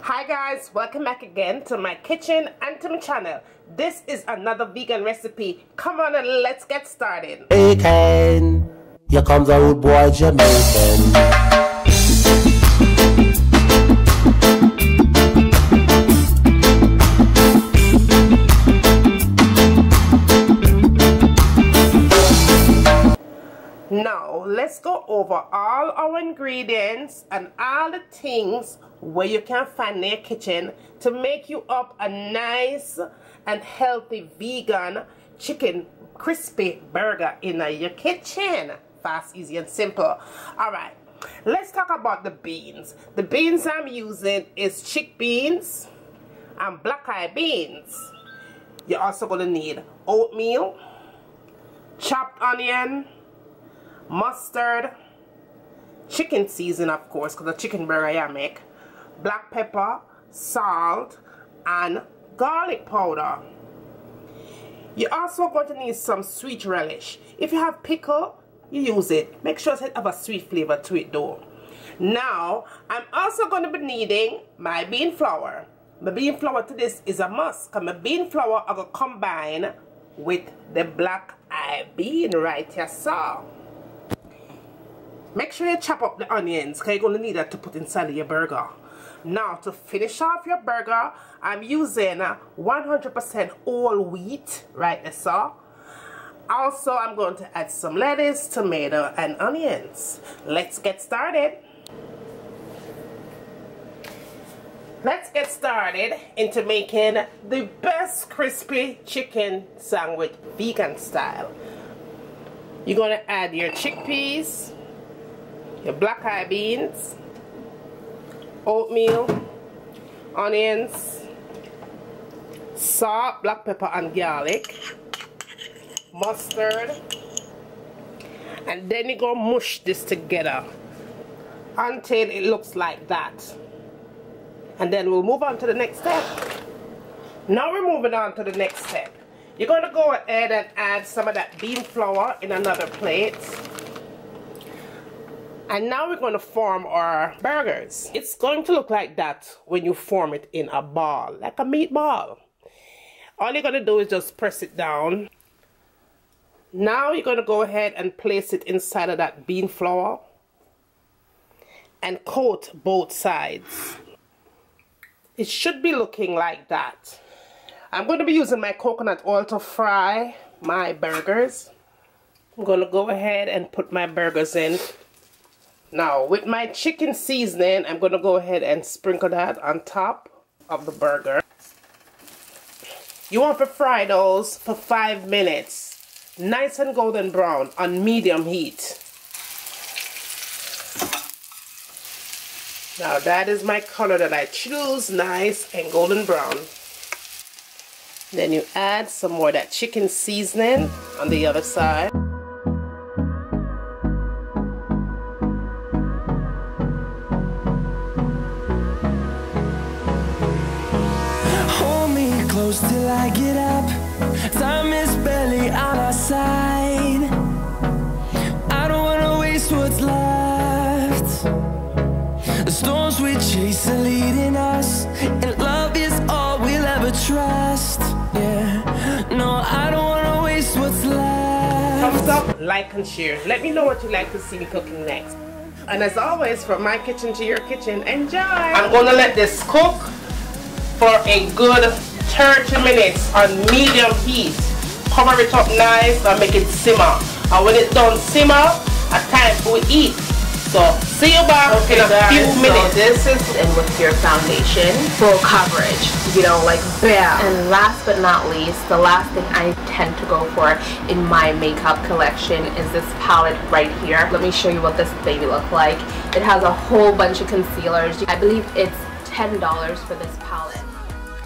Hi guys, welcome back again to my kitchen and to my channel. This is another vegan recipe. Come on and let's get started. Jamaican, here comes a rude boy Jamaican. Now let's go over all our ingredients and all the things where you can find in your kitchen to make you up a nice and healthy vegan chicken crispy burger in your kitchen. Fast, easy and simple. Alright, let's talk about the beans. The beans I'm using is CHIC beans and black eye beans. You're also going to need oatmeal, chopped onion, mustard, chicken seasoning of course because the chicken burger I make, black pepper, salt, and garlic powder. You're also going to need some sweet relish. If you have pickle, you use it. Make sure it have a sweet flavor to it though. Now, I'm also going to be needing my bean flour. My bean flour to this is a must because my bean flour are going to combine with the black eye bean right here, so. Make sure you chop up the onions because you're going to need that to put inside of your burger. Now to finish off your burger, I'm using 100% whole wheat right there, so. Also, I'm going to add some lettuce, tomato, and onions. Let's get started. Let's get started into making the best crispy chicken sandwich vegan style. You're going to add your chickpeas, your black eye beans, oatmeal, onions, salt, black pepper and garlic, mustard, and then you're going to mush this together until it looks like that. And then we'll move on to the next step. Now we're moving on to the next step. You're going to go ahead and add some of that bean flour in another plate. And now we're going to form our burgers. It's going to look like that when you form it in a ball, like a meatball. All you're going to do is just press it down. Now you're going to go ahead and place it inside of that bean flour and coat both sides. It should be looking like that. I'm going to be using my coconut oil to fry my burgers. I'm going to go ahead and put my burgers in. Now, with my chicken seasoning, I'm going to go ahead and sprinkle that on top of the burger. You want to fry those for 5 minutes. Nice and golden brown on medium heat. Now, that is my color that I choose. Nice and golden brown. Then you add some more of that chicken seasoning on the other side. Till I get up, time is barely on our side. I don't wanna waste what's left. The storms we chase are leading us, and love is all we'll ever trust. Yeah, no, I don't wanna waste what's left. Thumbs up, like and share. Let me know what you'd like to see me cooking next. And as always, from my kitchen to your kitchen, enjoy. I'm gonna let this cook for a good 30 minutes on medium heat. Cover it up nice and make it simmer. And when it's done simmer, a time for we eat. So see you back in a few minutes. So this is in with your foundation, full coverage, you know, like bam. And last but not least, the last thing I tend to go for in my makeup collection is this palette right here. Let me show you what this baby looks like. It has a whole bunch of concealers. I believe it's $10 for this palette.